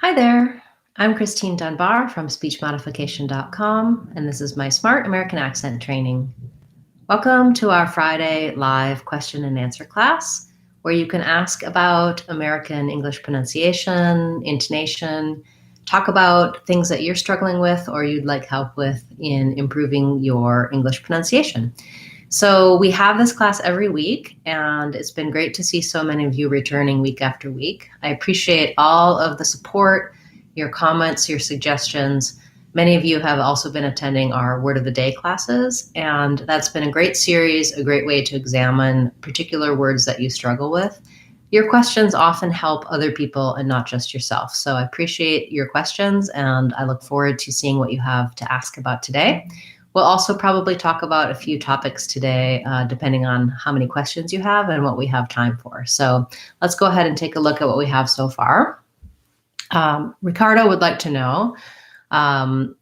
Hi there. I'm Christine Dunbar from speechmodification.com, and this is my Smart American Accent training. Welcome to our Friday live question and answer class, where you can ask about American English pronunciation, intonation, talk about things that you're struggling with or you'd like help with in improving your English pronunciation. So we have this class every week, and it's been great to see so many of you returning week after week. I appreciate all of the support, your comments, your suggestions. Many of you have also been attending our Word of the Day classes, and that's been a great series, a great way to examine particular words that you struggle with. Your questions often help other people and not just yourself. So I appreciate your questions, and I look forward to seeing what you have to ask about today. We'll also probably talk about a few topics today, depending on how many questions you have and what we have time for. So let's go ahead and take a look at what we have so far. Ricardo would like to know,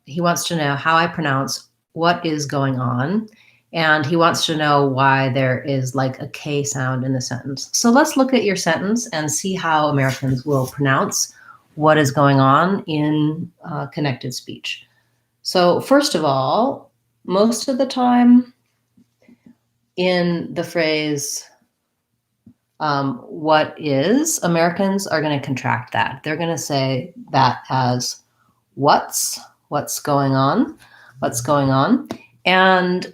he wants to know how I pronounce what is going on, and he wants to know why there is like a K sound in the sentence. So let's look at your sentence and see how Americans will pronounce what is going on in connected speech. So first of all, most of the time in the phrase, what is, Americans are going to contract that. They're going to say that as what's going on. And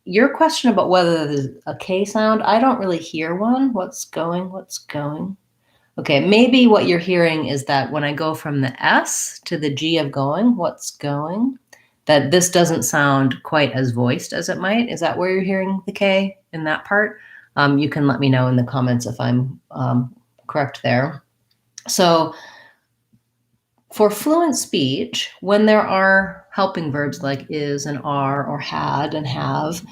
your question about whether there's a K sound, I don't really hear one. What's going. Okay, maybe what you're hearing is that when I go from the S to the G of going, what's going, that this doesn't sound quite as voiced as it might. Is that where you're hearing the K in that part? You can let me know in the comments if I'm correct there. So for fluent speech, when there are helping verbs like is and are or had and have,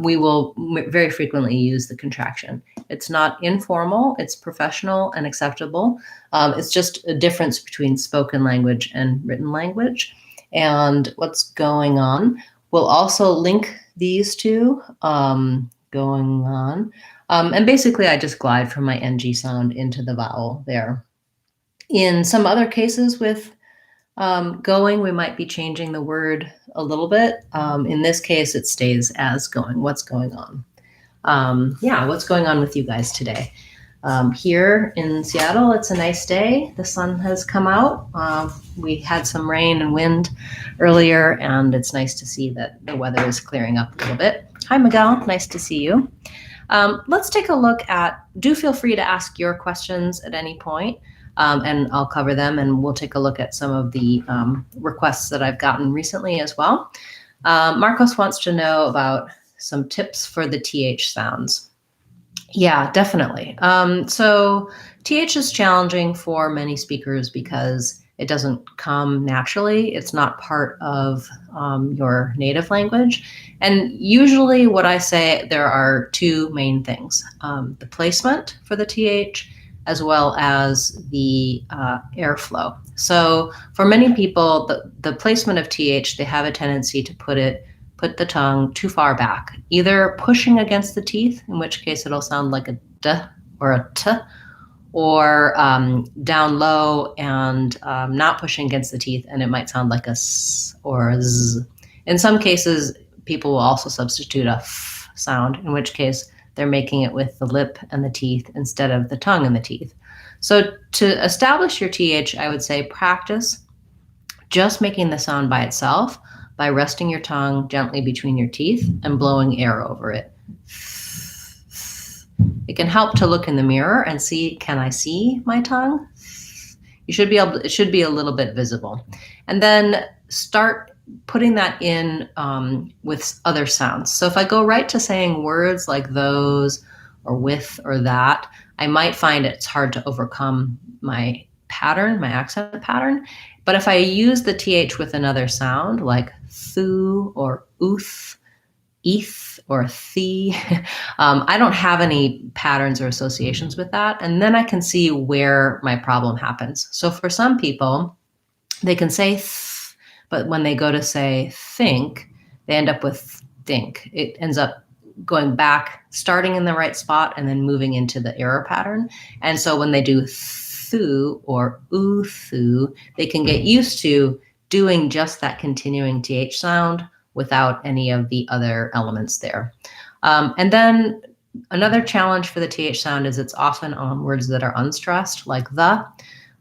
we will very frequently use the contraction. It's not informal, it's professional and acceptable. It's just a difference between spoken language and written language. And what's going on, we'll also link these two, going on. And basically I just glide from my NG sound into the vowel there. In some other cases with going, we might be changing the word a little bit. In this case, it stays as going. What's going on? What's going on with you guys today? Here in Seattle, it's a nice day. The sun has come out. We had some rain and wind earlier, and it's nice to see that the weather is clearing up a little bit. Hi, Miguel. Nice to see you. Let's take a look at, do feel free to ask your questions at any point, and I'll cover them, and we'll take a look at some of the requests that I've gotten recently as well. Marcos wants to know about some tips for the TH sounds. Yeah, definitely. So TH is challenging for many speakers because it doesn't come naturally. It's not part of your native language. And usually what I say, there are two main things, the placement for the TH as well as the airflow. So for many people, the placement of TH, they have a tendency to put the tongue too far back, either pushing against the teeth, in which case it'll sound like a D or a T, or down low and not pushing against the teeth, and it might sound like a S or a Z. In some cases, people will also substitute a F sound, in which case they're making it with the lip and the teeth instead of the tongue and the teeth. So to establish your TH, I would say practice just making the sound by itself, by resting your tongue gently between your teeth and blowing air over it. It can help to look in the mirror and see, can I see my tongue? You should be able to, it should be a little bit visible. And then start putting that in with other sounds. So if I go right to saying words like those or with or that, I might find it's hard to overcome my pattern, my accent pattern. But if I use the TH with another sound like thu or ooth, eth or the, I don't have any patterns or associations with that. And then I can see where my problem happens. So for some people, they can say th, but when they go to say think, they end up with think. It ends up going back, starting in the right spot and then moving into the error pattern. And so when they do thu or uthu, they can get used to doing just that continuing th sound without any of the other elements there. And then another challenge for the th sound is it's often on words that are unstressed, like the,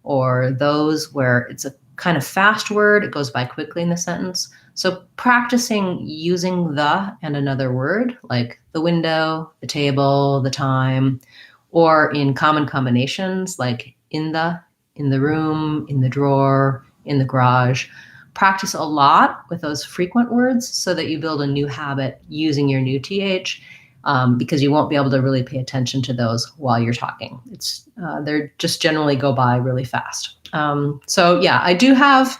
or those where it's a kind of fast word, it goes by quickly in the sentence. So practicing using the and another word, like the window, the table, the time, or in common combinations like in the room, in the drawer, in the garage. Practice a lot with those frequent words so that you build a new habit using your new th, because you won't be able to really pay attention to those while you're talking. They're just generally go by really fast. So yeah, I do have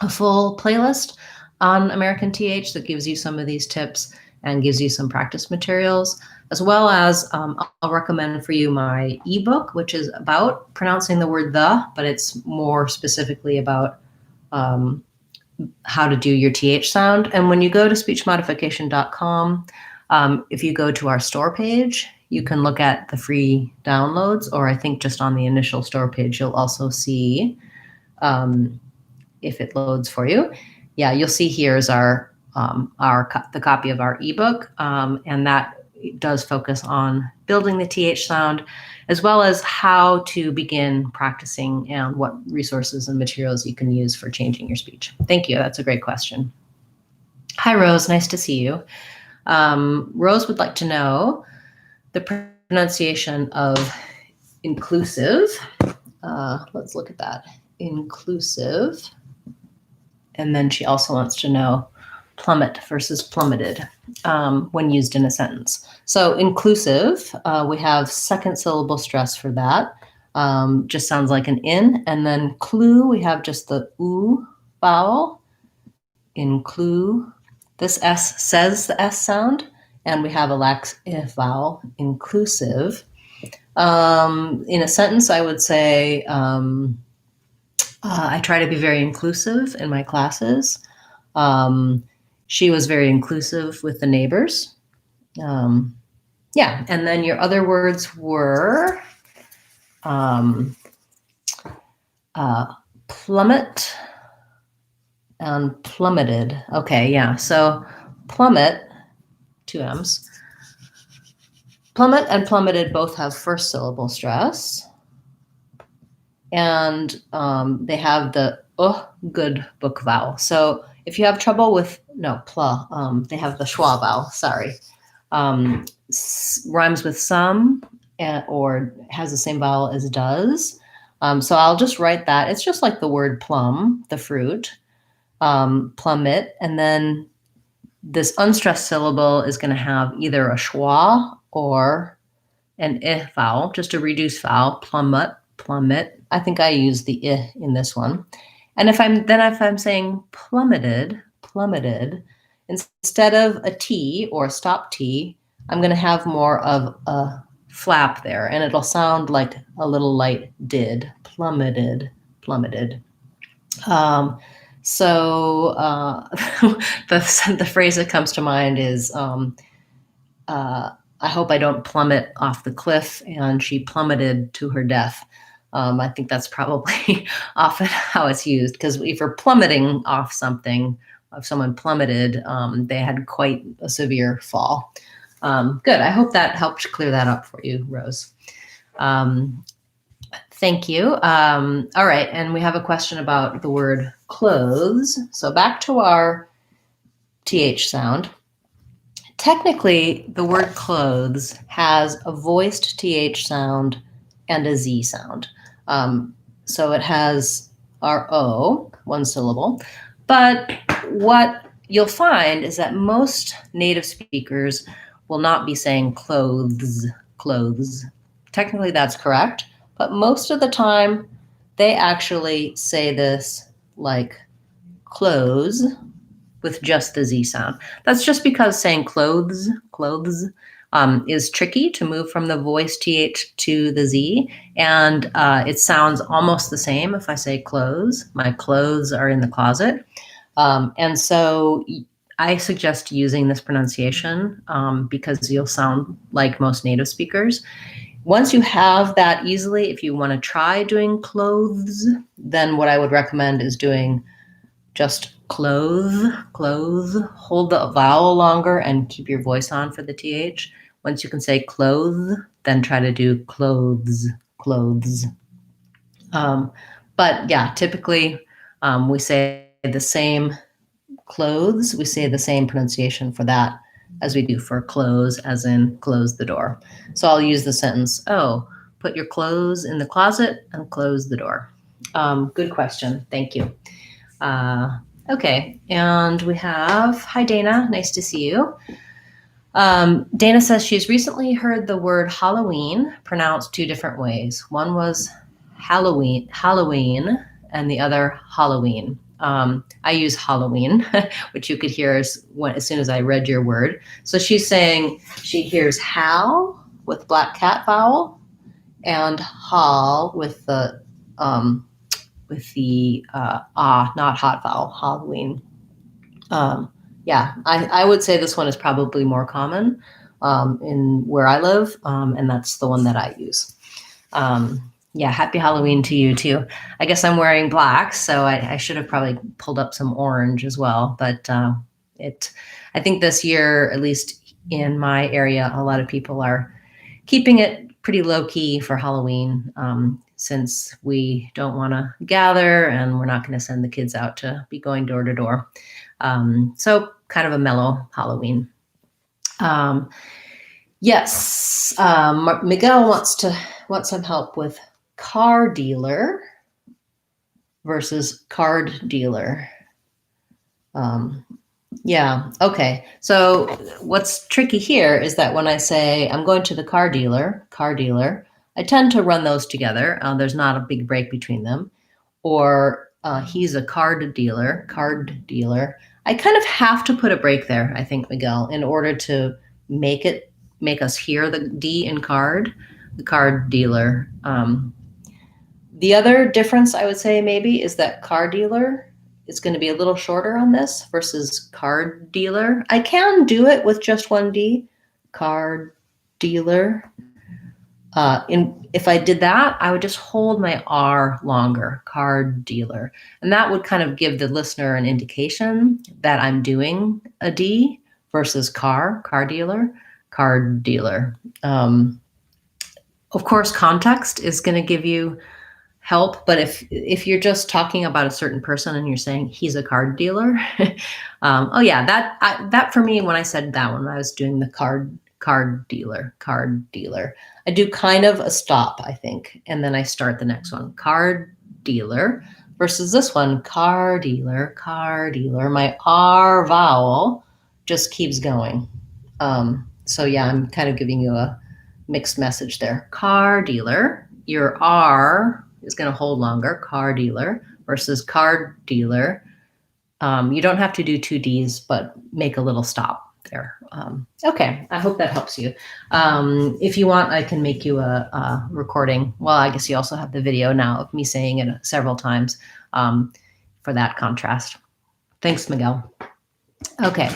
a full playlist on American th that gives you some of these tips and gives you some practice materials, as well as I'll recommend for you my ebook, which is about pronouncing the word the, but it's more specifically about how to do your th sound. And when you go to speechmodification.com, if you go to our store page, you can look at the free downloads, or I think just on the initial store page, you'll also see, if it loads for you. Yeah, you'll see here is the copy of our ebook, and that does focus on building the th sound, as well as how to begin practicing and what resources and materials you can use for changing your speech. Thank you. That's a great question. Hi, Rose. Nice to see you. Rose would like to know the pronunciation of inclusive. Let's look at that. Inclusive. And then she also wants to know plummet versus plummeted when used in a sentence. So inclusive, we have second syllable stress for that. Just sounds like an in. And then clue, we have just the oo vowel. Include. This S says the S sound, and we have a lax if vowel, inclusive. In a sentence, I would say, I try to be very inclusive in my classes. She was very inclusive with the neighbors. Yeah, and then your other words were plummet and plummeted. Okay, yeah, so plummet, two M's. Plummet and plummeted both have first syllable stress. And they have the good book vowel. So if you have trouble with, they have the schwa vowel, sorry. Rhymes with some or has the same vowel as does. So I'll just write that. It's just like the word plum, the fruit, plummet. And then this unstressed syllable is going to have either a schwa or an vowel, just a reduced vowel, plummet. I think I use the in this one. And if I'm saying plummeted, instead of a T or a stop T, I'm going to have more of a flap there, and it'll sound like a little light did, plummeted. So the phrase that comes to mind is, I hope I don't plummet off the cliff, and she plummeted to her death. I think that's probably often how it's used, because if you're plummeting off something, if someone plummeted, they had quite a severe fall. Good. I hope that helped clear that up for you, Rose. Thank you. All right. And we have a question about the word clothes. So back to our TH sound. Technically, the word clothes has a voiced TH sound and a Z sound. So it has our O, one syllable. But what you'll find is that most native speakers will not be saying clothes. Technically, that's correct. But most of the time, they actually say this like clothes with just the Z sound. That's just because saying clothes is tricky to move from the voiced TH to the Z. And it sounds almost the same if I say clothes. My clothes are in the closet. And so I suggest using this pronunciation because you'll sound like most native speakers. Once you have that easily, if you want to try doing clothes, then what I would recommend is doing just clothes. Hold the vowel longer and keep your voice on for the TH. Once you can say clothes, then try to do clothes. But yeah, typically we say the same clothes, we say the same pronunciation for that as we do for close, as in close the door. So I'll use the sentence, oh, put your clothes in the closet and close the door. Good question. Thank you. Okay, and we have, hi Dana, nice to see you. Dana says she's recently heard the word Halloween pronounced two different ways. One was Halloween, and the other Halloween. I use Halloween, which you could hear as soon as I read your word. So she's saying she hears Hal with black cat vowel and Hall with the not hot vowel, Halloween. Yeah, I would say this one is probably more common in where I live, and that's the one that I use. Yeah, happy Halloween to you too. I guess I'm wearing black, so I should have probably pulled up some orange as well. But I think this year, at least in my area, a lot of people are keeping it pretty low key for Halloween, since we don't want to gather and we're not going to send the kids out to be going door to door. So kind of a mellow Halloween. Yes, Miguel wants some help with car dealer versus card dealer. Yeah, okay. So what's tricky here is that when I say I'm going to the car dealer, I tend to run those together. There's not a big break between them. Or he's a card dealer. I kind of have to put a break there, I think, Miguel, in order to make us hear the D in card, the card dealer. The other difference I would say maybe is that car dealer is going to be a little shorter on this versus card dealer. I can do it with just one D, card dealer. If I did that, I would just hold my R longer, card dealer. And that would kind of give the listener an indication that I'm doing a D versus car dealer, card dealer. Of course, context is going to give you help, but if you're just talking about a certain person and you're saying he's a card dealer, oh yeah, that for me, when I said that one, I was doing the card dealer. I do kind of a stop, I think, and then I start the next one, card dealer, versus this one, car dealer. My R vowel just keeps going. So yeah, I'm kind of giving you a mixed message there. Car dealer, your R is going to hold longer, car dealer, versus card dealer. You don't have to do two Ds, but make a little stop there. Okay, I hope that helps you. If you want, I can make you a recording. Well, I guess you also have the video now of me saying it several times for that contrast. Thanks, Miguel. Okay.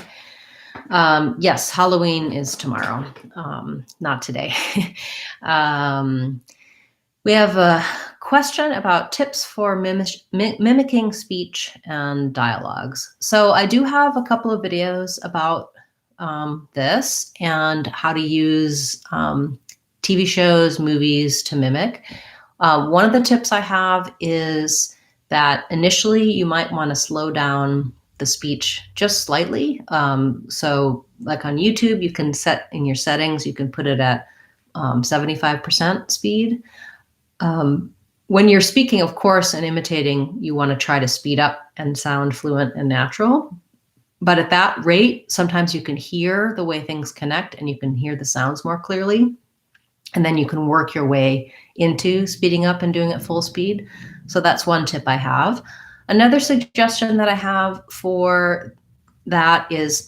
Yes, Halloween is tomorrow, not today. We have a question about tips for mimicking speech and dialogues. So I do have a couple of videos about this and how to use TV shows, movies to mimic. One of the tips I have is that initially you might want to slow down the speech just slightly. So like on YouTube, you can set in your settings, you can put it at 75% speed. When you're speaking, of course, and imitating, you want to try to speed up and sound fluent and natural. But at that rate, sometimes you can hear the way things connect and you can hear the sounds more clearly. And then you can work your way into speeding up and doing it full speed. So that's one tip I have. Another suggestion that I have for that is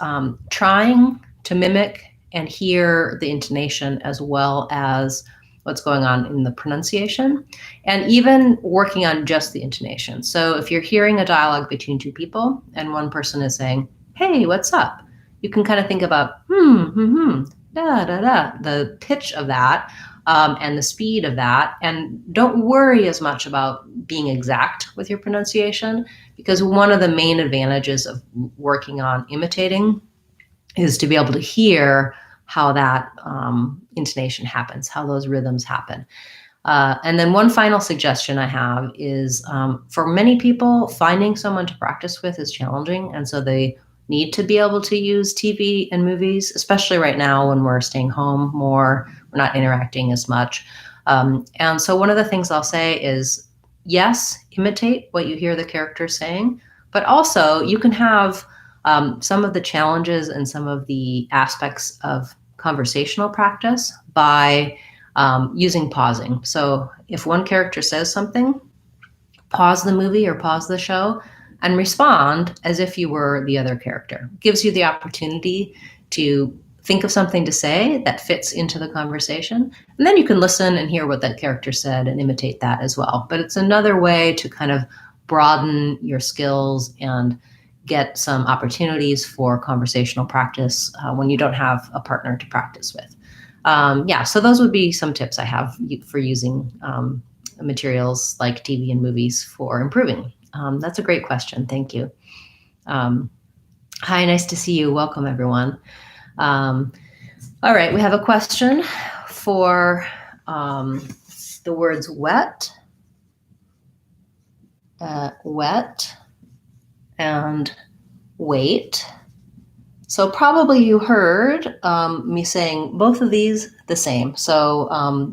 trying to mimic and hear the intonation as well as what's going on in the pronunciation, and even working on just the intonation. So if you're hearing a dialogue between two people and one person is saying, hey, what's up? You can kind of think about, da, da, da, the pitch of that. and the speed of that. And don't worry as much about being exact with your pronunciation, because one of the main advantages of working on imitating is to be able to hear how that intonation happens, how those rhythms happen. And then one final suggestion I have is for many people, finding someone to practice with is challenging. And so they need to be able to use TV and movies, especially right now when we're staying home more, we're not interacting as much. And so one of the things I'll say is, yes, imitate what you hear the character saying, but also you can have some of the challenges and some of the aspects of conversational practice by using pausing. So if one character says something, pause the movie or pause the show and respond as if you were the other character. It gives you the opportunity to think of something to say that fits into the conversation. And then you can listen and hear what that character said and imitate that as well. But it's another way to kind of broaden your skills and get some opportunities for conversational practice when you don't have a partner to practice with. So those would be some tips I have for using materials like TV and movies for improving. That's a great question. Thank you. Hi, nice to see you. Welcome, everyone. All right, we have a question for the words wet, wet, and wait. So probably you heard me saying both of these the same. So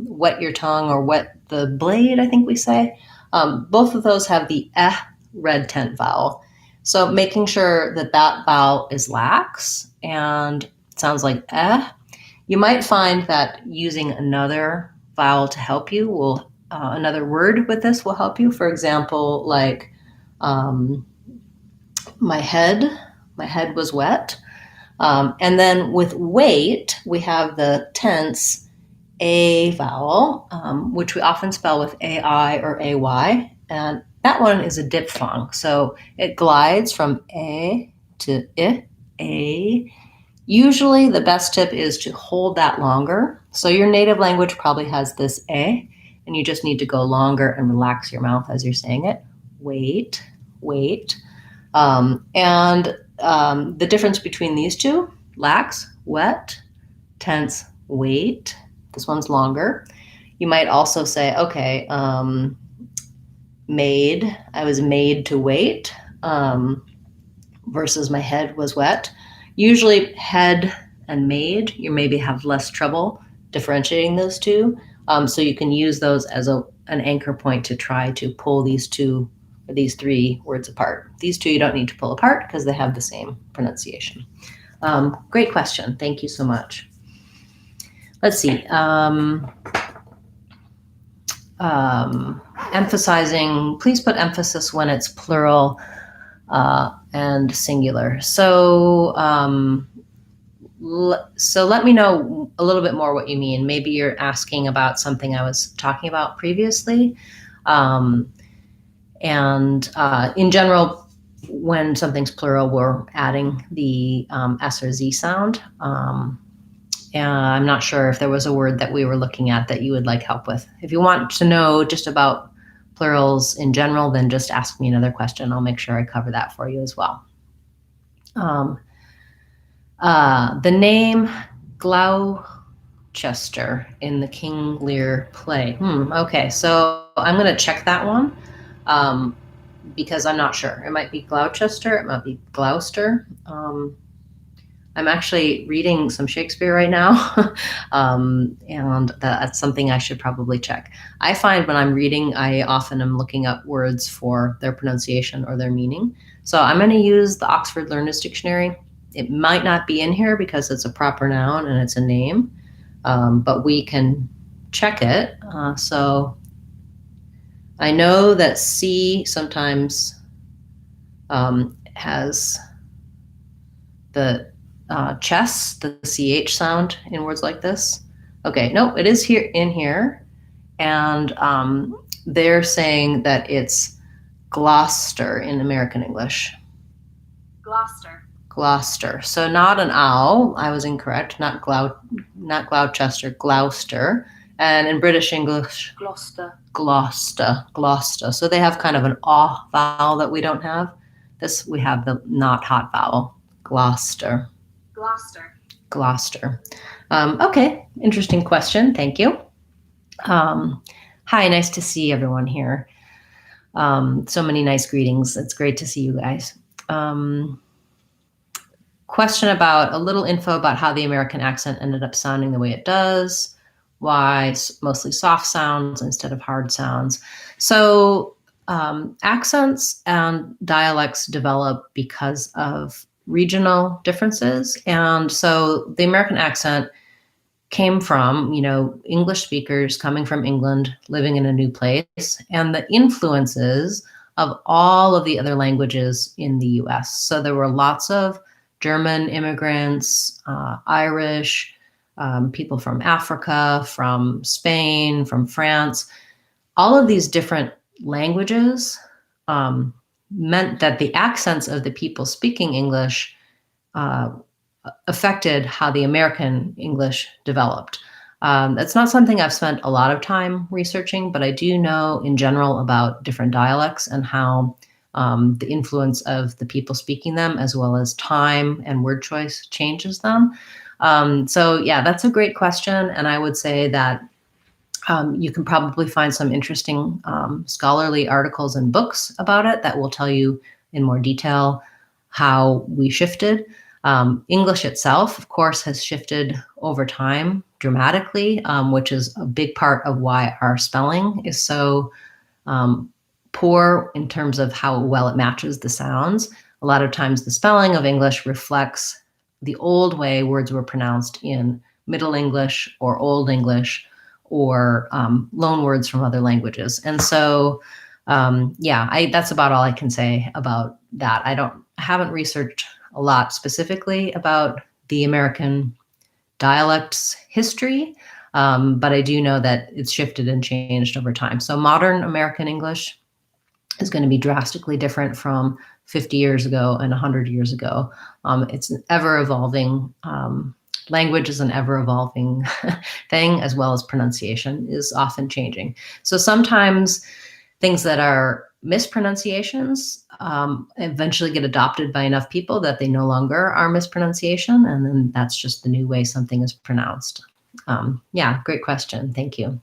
wet your tongue or wet the blade, I think we say. Both of those have the eh red tent vowel. So making sure that that vowel is lax and sounds like eh. You might find that using another vowel to help you will, another word with this will help you. For example, like my head was wet. And then with wait, we have the tense A vowel, which we often spell with AI or AY. And that one is a diphthong. So it glides from A to I, A. Usually the best tip is to hold that longer. So your native language probably has this A, and you just need to go longer and relax your mouth as you're saying it. Wait, wait. The difference between these two, lax, wet, tense, wait. This one's longer. You might also say, okay, made, I was made to wait, versus my head was wet. Usually head and made, you maybe have less trouble differentiating those two. So you can use those as an anchor point to try to pull these two or these three words apart. These two you don't need to pull apart because they have the same pronunciation. Great question. Thank you so much. Let's see. Emphasizing, please put emphasis when it's plural and singular. So let me know a little bit more what you mean. Maybe you're asking about something I was talking about previously. In general, when something's plural, we're adding the S or Z sound. And I'm not sure if there was a word that we were looking at that you would like help with. If you want to know just about plurals in general, then just ask me another question. I'll make sure I cover that for you as well. The name Gloucester in the King Lear play. Okay, so I'm going to check that one because I'm not sure. It might be Gloucester. It might be Gloucester. I'm actually reading some Shakespeare right now, and that's something I should probably check. I find when I'm reading, I often am looking up words for their pronunciation or their meaning. So I'm going to use the Oxford Learner's Dictionary. It might not be in here because it's a proper noun and it's a name, but we can check it. So I know that C sometimes has the chess, the CH sound in words like this. Okay, no, it is here in here. And they're saying that it's Gloucester in American English. Gloucester. So not an owl. I was incorrect. Not Gloucester, Gloucester. And in British English, Gloucester. Gloucester, Gloucester. So they have kind of an aw vowel that we don't have. This, we have the not hot vowel, Gloucester. Gloucester. Gloucester. Okay, interesting question. Thank you. Hi, nice to see everyone here. So many nice greetings. It's great to see you guys. Question about a little info about how the American accent ended up sounding the way it does. Why mostly soft sounds instead of hard sounds. So accents and dialects develop because of regional differences. And so the American accent came from, English speakers coming from England, living in a new place, and the influences of all of the other languages in the US. So there were lots of German immigrants, Irish, people from Africa, from Spain, from France. All of these different languages meant that the accents of the people speaking English affected how the American English developed. It's not something I've spent a lot of time researching, but I do know in general about different dialects and how the influence of the people speaking them, as well as time and word choice, changes them. So yeah, that's a great question. And I would say that you can probably find some interesting scholarly articles and books about it that will tell you in more detail how we shifted. English itself, of course, has shifted over time dramatically, which is a big part of why our spelling is so poor in terms of how well it matches the sounds. A lot of times the spelling of English reflects the old way words were pronounced in Middle English or Old English or loan words from other languages. And so, that's about all I can say about that. I haven't researched a lot specifically about the American dialects history, but I do know that it's shifted and changed over time. So modern American English is going to be drastically different from 50 years ago and 100 years ago. It's an ever-evolving language is an ever-evolving thing, as well as pronunciation is often changing. So sometimes things that are mispronunciations eventually get adopted by enough people that they no longer are mispronunciation, and then that's just the new way something is pronounced. Great question. Thank you.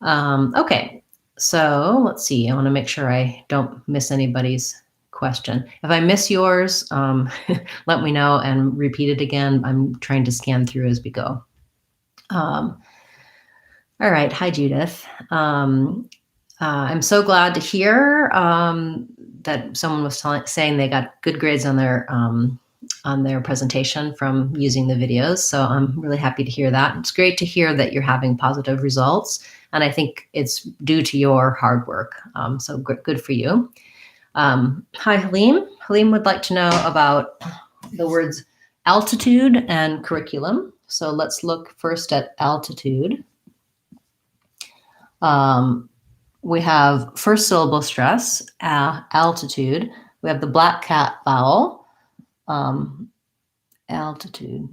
Okay, so let's see. I want to make sure I don't miss anybody's question. If I miss yours, let me know and repeat it again. I'm trying to scan through as we go. All right. Hi, Judith. I'm so glad to hear that someone was saying they got good grades on their presentation from using the videos. So I'm really happy to hear that. It's great to hear that you're having positive results. And I think it's due to your hard work. So good for you. Hi, Halim. Halim would like to know about the words altitude and curriculum. So let's look first at altitude. We have first syllable stress, altitude. We have the black cat vowel, altitude.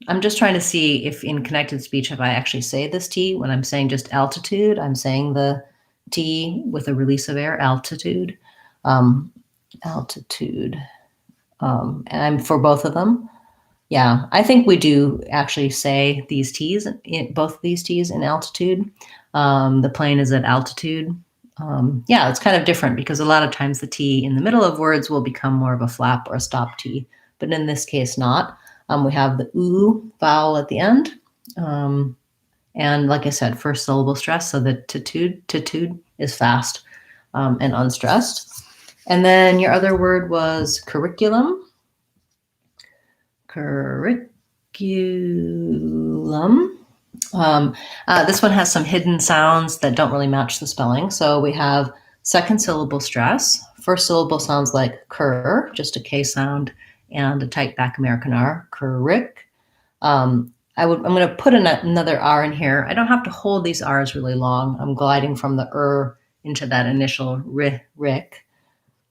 I'm just trying to see if in connected speech, if I actually say this T, when I'm saying just altitude, I'm saying the T with a release of air, altitude. Altitude. And I'm for both of them. Yeah, I think we do actually say these T's, both of these T's in altitude. The plane is at altitude. It's kind of different because a lot of times the T in the middle of words will become more of a flap or a stop T, but in this case not. We have the oo vowel at the end. And like I said, first syllable stress, so the tutude is fast and unstressed. And then your other word was curriculum. This one has some hidden sounds that don't really match the spelling. So we have second syllable stress. First syllable sounds like cur, just a K sound and a tight back American R. Curric. I'm going to put another R in here. I don't have to hold these R's really long. I'm gliding from the into that initial Rick.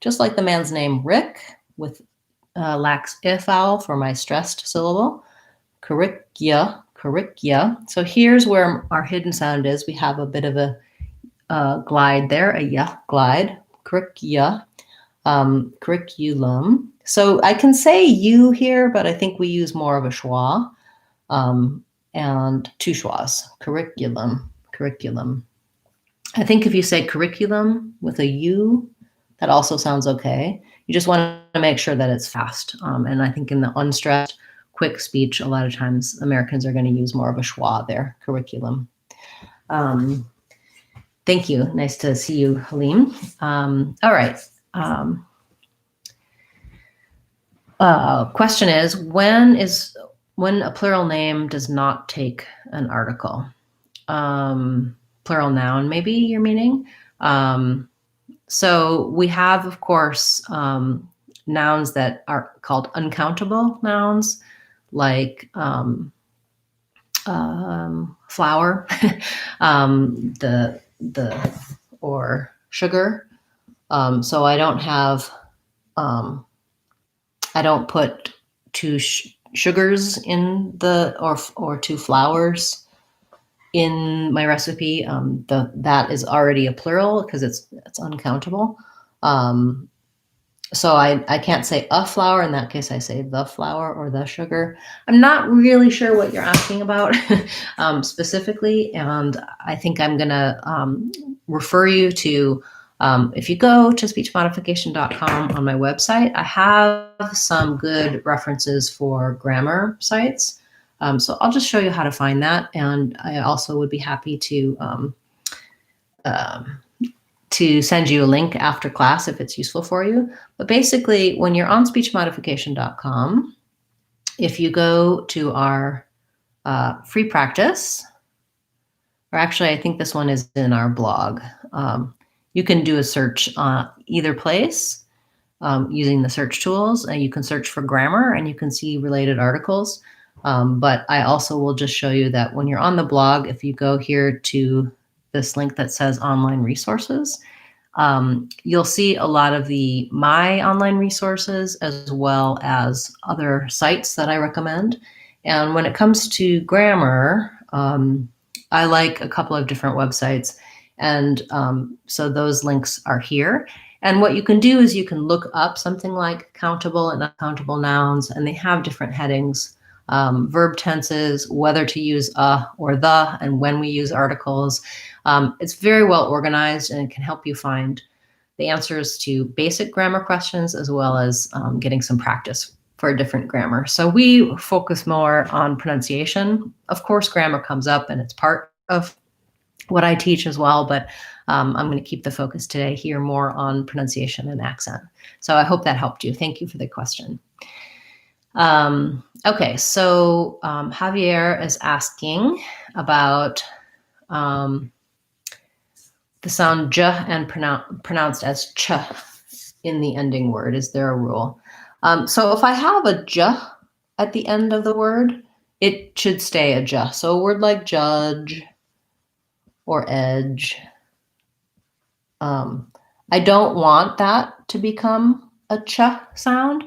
Just like the man's name Rick, with lax if vowel for my stressed syllable. Curricula, curricula. So here's where our hidden sound is. We have a bit of a glide there, a yeah glide, curricula, curriculum. So I can say you here, but I think we use more of a schwa, and two schwas, curriculum, curriculum. I think if you say curriculum with a U, that also sounds okay. You just want to make sure that it's fast. And I think in the unstressed, quick speech, a lot of times Americans are going to use more of a schwa there, curriculum. Thank you. Nice to see you, Halim. All right. Question is when a plural name does not take an article? Plural noun, maybe you're meaning. So we have, of course, nouns that are called uncountable nouns, like flour, or sugar. So I don't have, I don't put two sugars in or two flours in my recipe. That is already a plural because it's uncountable. So I can't say a flour. In that case, I say the flour or the sugar. I'm not really sure what you're asking about specifically, and I think I'm going to refer you to, if you go to speechmodification.com on my website, I have some good references for grammar sites. So I'll just show you how to find that. And I also would be happy to send you a link after class if it's useful for you. But basically, when you're on speechmodification.com, if you go to our free practice, or actually, I think this one is in our blog, you can do a search either place using the search tools, and you can search for grammar and you can see related articles. But I also will just show you that when you're on the blog, if you go here to this link that says online resources, you'll see a lot of my online resources as well as other sites that I recommend. And when it comes to grammar, I like a couple of different websites. And so those links are here. And what you can do is you can look up something like countable and uncountable nouns, and they have different headings. Verb tenses, whether to use a or the, and when we use articles. It's very well organized and it can help you find the answers to basic grammar questions as well as getting some practice for different grammar. So we focus more on pronunciation. Of course, grammar comes up and it's part of what I teach as well, but I'm going to keep the focus today here more on pronunciation and accent. So I hope that helped you. Thank you for the question. Okay, so Javier is asking about the sound j and pronounced as ch in the ending word. Is there a rule? So if I have a j at the end of the word, it should stay a j. So a word like judge or edge, I don't want that to become a ch sound.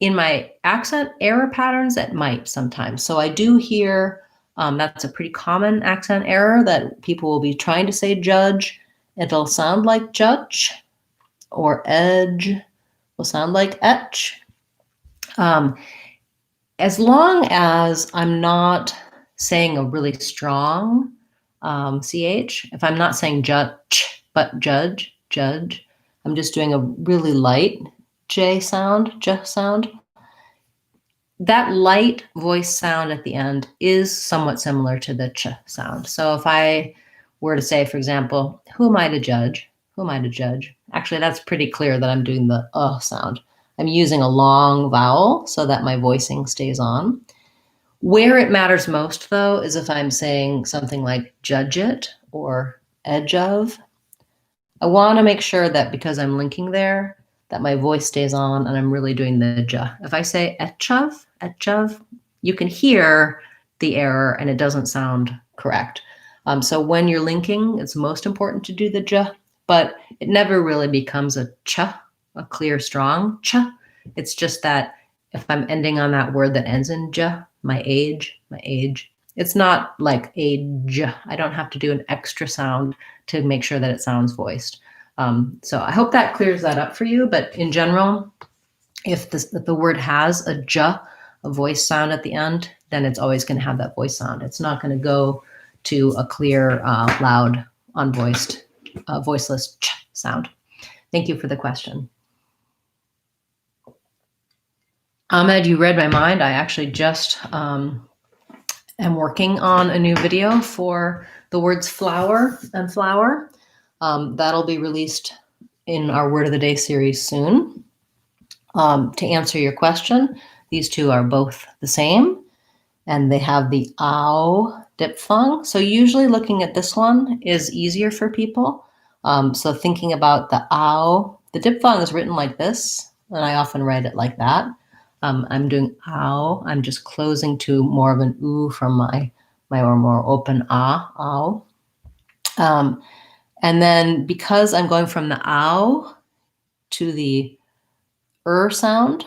In my accent error patterns, that might sometimes. So I do hear, that's a pretty common accent error that people will be trying to say judge. It'll sound like judge, or edge will sound like etch. As long as I'm not saying a really strong CH, if I'm not saying judge, but judge, I'm just doing a really light J sound, J sound. That light voice sound at the end is somewhat similar to the ch sound. So if I were to say, for example, who am I to judge? Who am I to judge? Actually, that's pretty clear that I'm doing the sound. I'm using a long vowel so that my voicing stays on. Where it matters most, though, is if I'm saying something like judge it or edge of. I want to make sure that because I'm linking there, that my voice stays on and I'm really doing the j. If I say etch of, you can hear the error and it doesn't sound correct. So when you're linking, it's most important to do the j, but it never really becomes a ch, a clear, strong ch. It's just that if I'm ending on that word that ends in j, my age, It's not like a j. I don't have to do an extra sound to make sure that it sounds voiced. So I hope that clears that up for you. But in general, if the word has a j, a voice sound at the end, then it's always going to have that voice sound. It's not going to go to a clear, loud, unvoiced, voiceless ch sound. Thank you for the question. Ahmed, you read my mind. I actually just am working on a new video for the words flower and flower. That'll be released in our Word of the Day series soon. To answer your question, these two are both the same, and they have the ow diphthong. So usually looking at this one is easier for people. So thinking about the ow, the diphthong is written like this, and I often write it like that. I'm doing ow. I'm just closing to more of an oo from my more open ah, ow. And then because I'm going from the ow to the sound,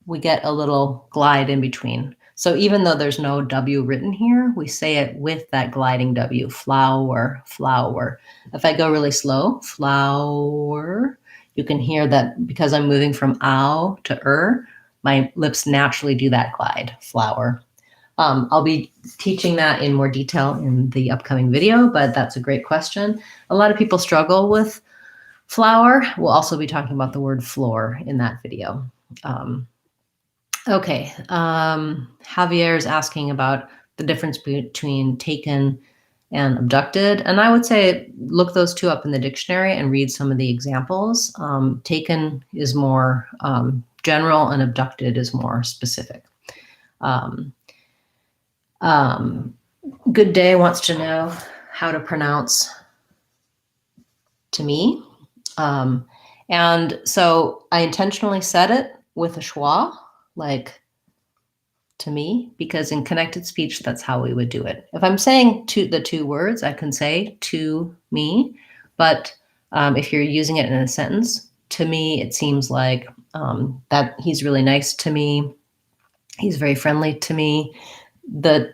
we get a little glide in between. So even though there's no W written here, we say it with that gliding W, flower, flower. If I go really slow, flower, you can hear that because I'm moving from ow to my lips naturally do that glide, flower. I'll be teaching that in more detail in the upcoming video, but that's a great question. A lot of people struggle with flower. We'll also be talking about the word floor in that video. Okay, Javier is asking about the difference between taken and abducted. And I would say look those two up in the dictionary and read some of the examples. Taken is more general and abducted is more specific. Good Day wants to know how to pronounce to me. And so I intentionally said it with a schwa, like to me, because in connected speech, that's how we would do it. If I'm saying the two words, I can say to me, but if you're using it in a sentence, to me, it seems like that he's really nice to me. He's very friendly to me. The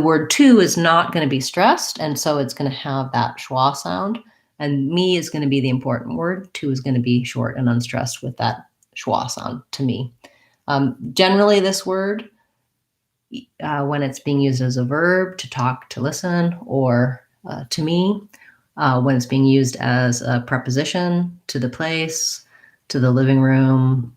word to is not going to be stressed, and so it's going to have that schwa sound. And me is going to be the important word. To is going to be short and unstressed with that schwa sound to me. Generally, this word, when it's being used as a verb, to talk, to listen, or to me, when it's being used as a preposition, to the place, to the living room,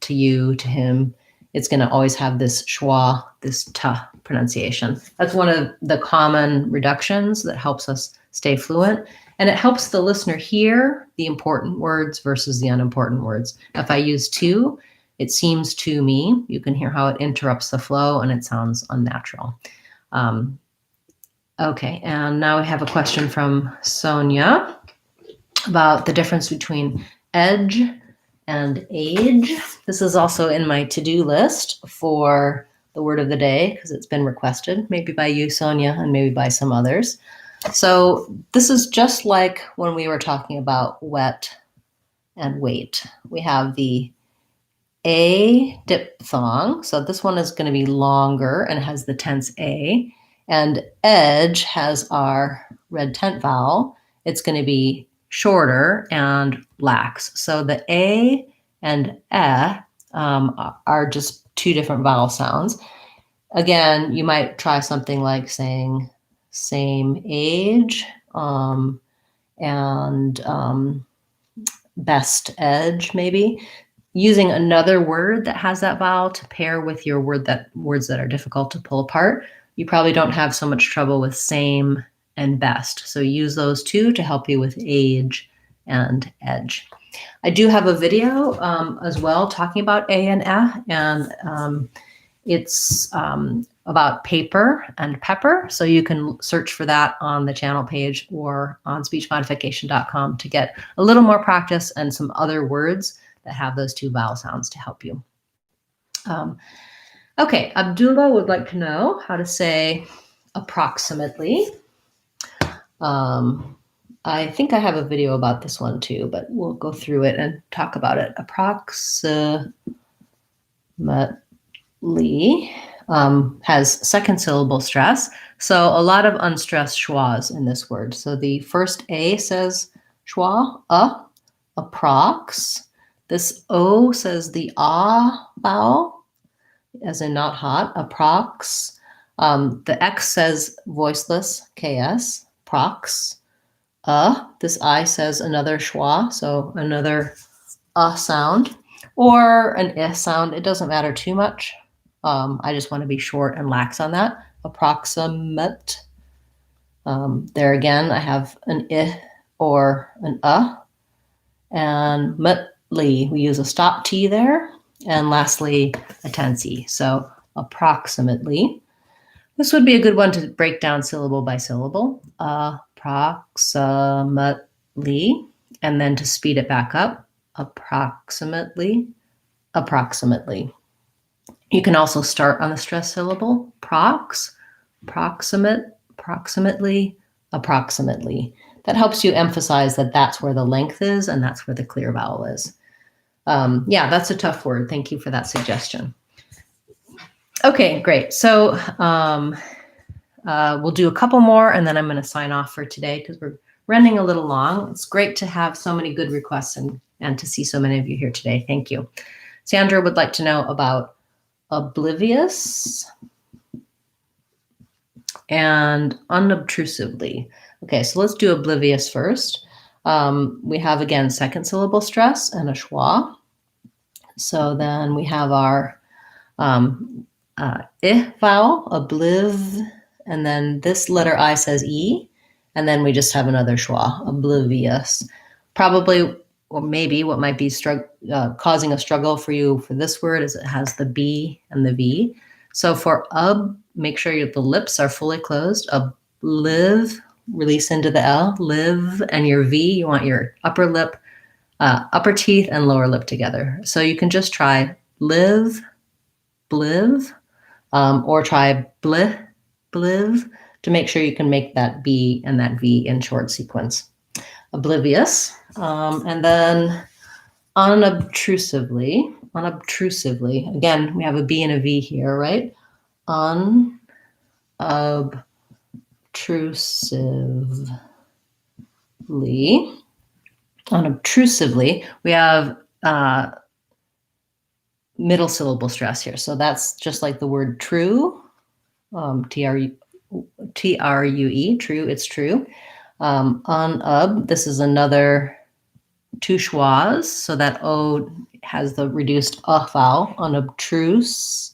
to you, to him, it's going to always have this schwa, this ta pronunciation. That's one of the common reductions that helps us stay fluent. And it helps the listener hear the important words versus the unimportant words. If I use to, it seems to me, you can hear how it interrupts the flow and it sounds unnatural. Okay, and now we have a question from Sonia about the difference between edge and age. This is also in my to-do list for the word of the day because it's been requested, maybe by you, Sonia, and maybe by some others. So this is just like when we were talking about wet and weight. We have the a diphthong. So this one is going to be longer and has the tense a. And edge has our red tent vowel. It's going to be shorter and lax. So the a and are just two different vowel sounds. Again, you might try something like saying same age and best edge, maybe. Using another word that has that vowel to pair with your words that are difficult to pull apart, you probably don't have so much trouble with same and best. So use those two to help you with age and edge. I do have a video as well talking about a and and it's about paper and pepper. So you can search for that on the channel page or on speechmodification.com to get a little more practice and some other words that have those two vowel sounds to help you. Okay, Abdullah would like to know how to say approximately. I think I have a video about this one too, but we'll go through it and talk about it. Approximately. has second syllable stress. So a lot of unstressed schwas in this word. So the first A says schwa, approx. This O says the ah vowel, as in not hot, approx. The X says voiceless, ks, prox. This I says another schwa, so another sound, or an I sound. It doesn't matter too much. I just want to be short and lax on that. Approximate. There again, I have an I or an and metly, we use a stop T there. And lastly, a tense. So approximately. This would be a good one to break down syllable by syllable. Approximately. And then to speed it back up, approximately, approximately. You can also start on the stress syllable, prox, proximate, approximately, approximately. That helps you emphasize that that's where the length is and that's where the clear vowel is. Yeah, that's a tough word. Thank you for that suggestion. Okay, great. So we'll do a couple more and then I'm going to sign off for today because we're running a little long. It's great to have so many good requests and to see so many of you here today. Thank you. Sandra would like to know about oblivious and unobtrusively. Okay, so let's do oblivious first. We have, again, second syllable stress and a schwa. So then we have our I vowel, obliv, and then this letter I says E, and then we just have another schwa, oblivious. Probably, or maybe what might be causing a struggle for you for this word is it has the B and the V. So for make sure the lips are fully closed. Obliv, release into the L, live, and your V, you want your upper lip, upper teeth and lower lip together. So you can just try live, bliv, or try blih, bliv, to make sure you can make that B and that V in short sequence. Oblivious. And then unobtrusively, again, we have a B and a V here, right? Unobtrusively, we have middle syllable stress here. So that's just like the word true, T-R-U-E, true, it's true. This is another two schwas, so that O has the reduced vowel, unobtrusively,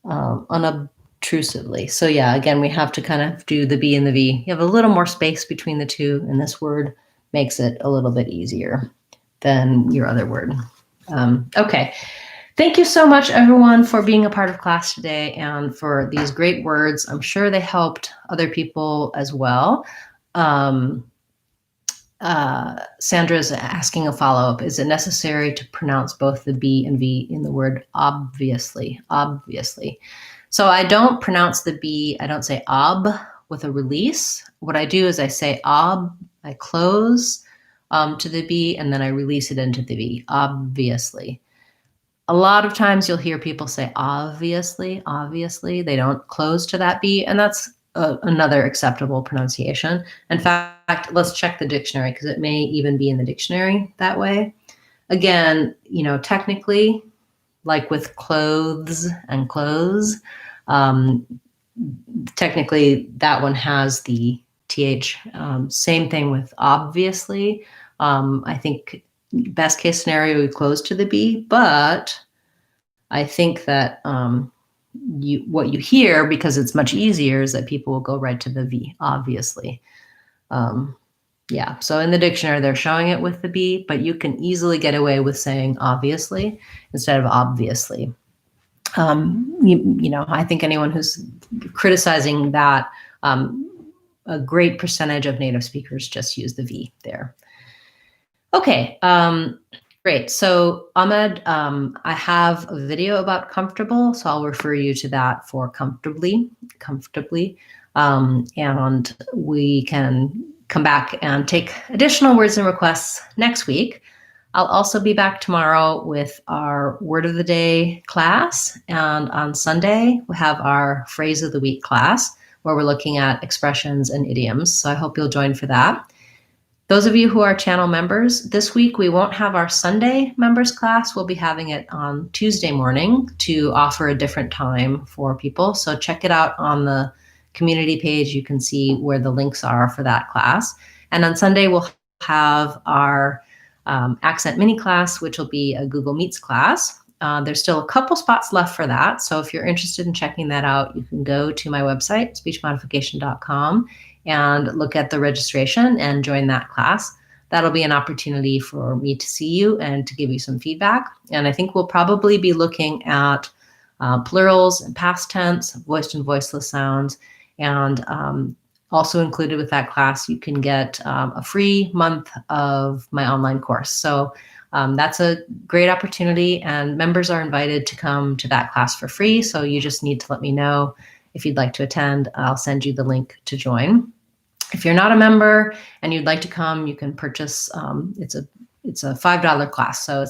unobtrusively. So yeah, again, we have to kind of do the B and the V. You have a little more space between the two, and this word makes it a little bit easier than your other word. Okay. Thank you so much, everyone, for being a part of class today and for these great words. I'm sure they helped other people as well. Sandra's asking a follow-up. Is it necessary to pronounce both the B and V in the word obviously? Obviously. So I don't pronounce the B. I don't say ob with a release. What I do is I say ob, I close to the B, and then I release it into the V, obviously. A lot of times you'll hear people say obviously, obviously. They don't close to that B, and that's another acceptable pronunciation. In fact, let's check the dictionary because it may even be in the dictionary that way. Again, technically, like with clothes and clothes, technically that one has the TH. Same thing with obviously. I think best case scenario, we close to the B, but I think that what you hear, because it's much easier, is that people will go right to the V, obviously. Yeah, so in the dictionary, they're showing it with the B, but you can easily get away with saying obviously instead of obviously. I think anyone who's criticizing that, a great percentage of native speakers just use the V there. Okay, great. So Ahmed, I have a video about comfortable, so I'll refer you to that for comfortably, and we can come back and take additional words and requests next week. I'll also be back tomorrow with our Word of the Day class, and on Sunday we have our Phrase of the Week class where we're looking at expressions and idioms. So I hope you'll join for that. Those of you who are channel members, this week we won't have our Sunday members class. We'll be having it on Tuesday morning to offer a different time for people. So check it out on the community page. You can see where the links are for that class. And on Sunday, we'll have our accent mini class, which will be a Google Meets class. There's still a couple spots left for that. So if you're interested in checking that out, you can go to my website, speechmodification.com, and look at the registration and join that class. That'll be an opportunity for me to see you and to give you some feedback. And I think we'll probably be looking at plurals and past tense, voiced and voiceless sounds. And also included with that class, you can get a free month of my online course. So that's a great opportunity, and members are invited to come to that class for free. So you just need to let me know if you'd like to attend. I'll send you the link to join. If you're not a member and you'd like to come, you can purchase, it's a $5 class. So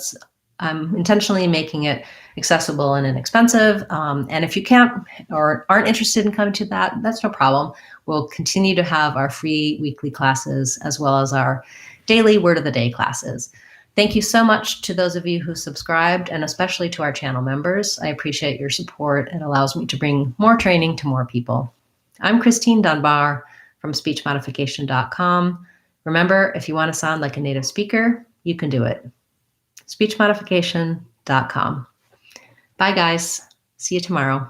I'm intentionally making it accessible and inexpensive. And if you can't or aren't interested in coming to that, that's no problem. We'll continue to have our free weekly classes as well as our daily Word of the Day classes. Thank you so much to those of you who subscribed, and especially to our channel members. I appreciate your support. It allows me to bring more training to more people. I'm Christine Dunbar from speechmodification.com. Remember, if you want to sound like a native speaker, you can do it. speechmodification.com. Bye, guys. See you tomorrow.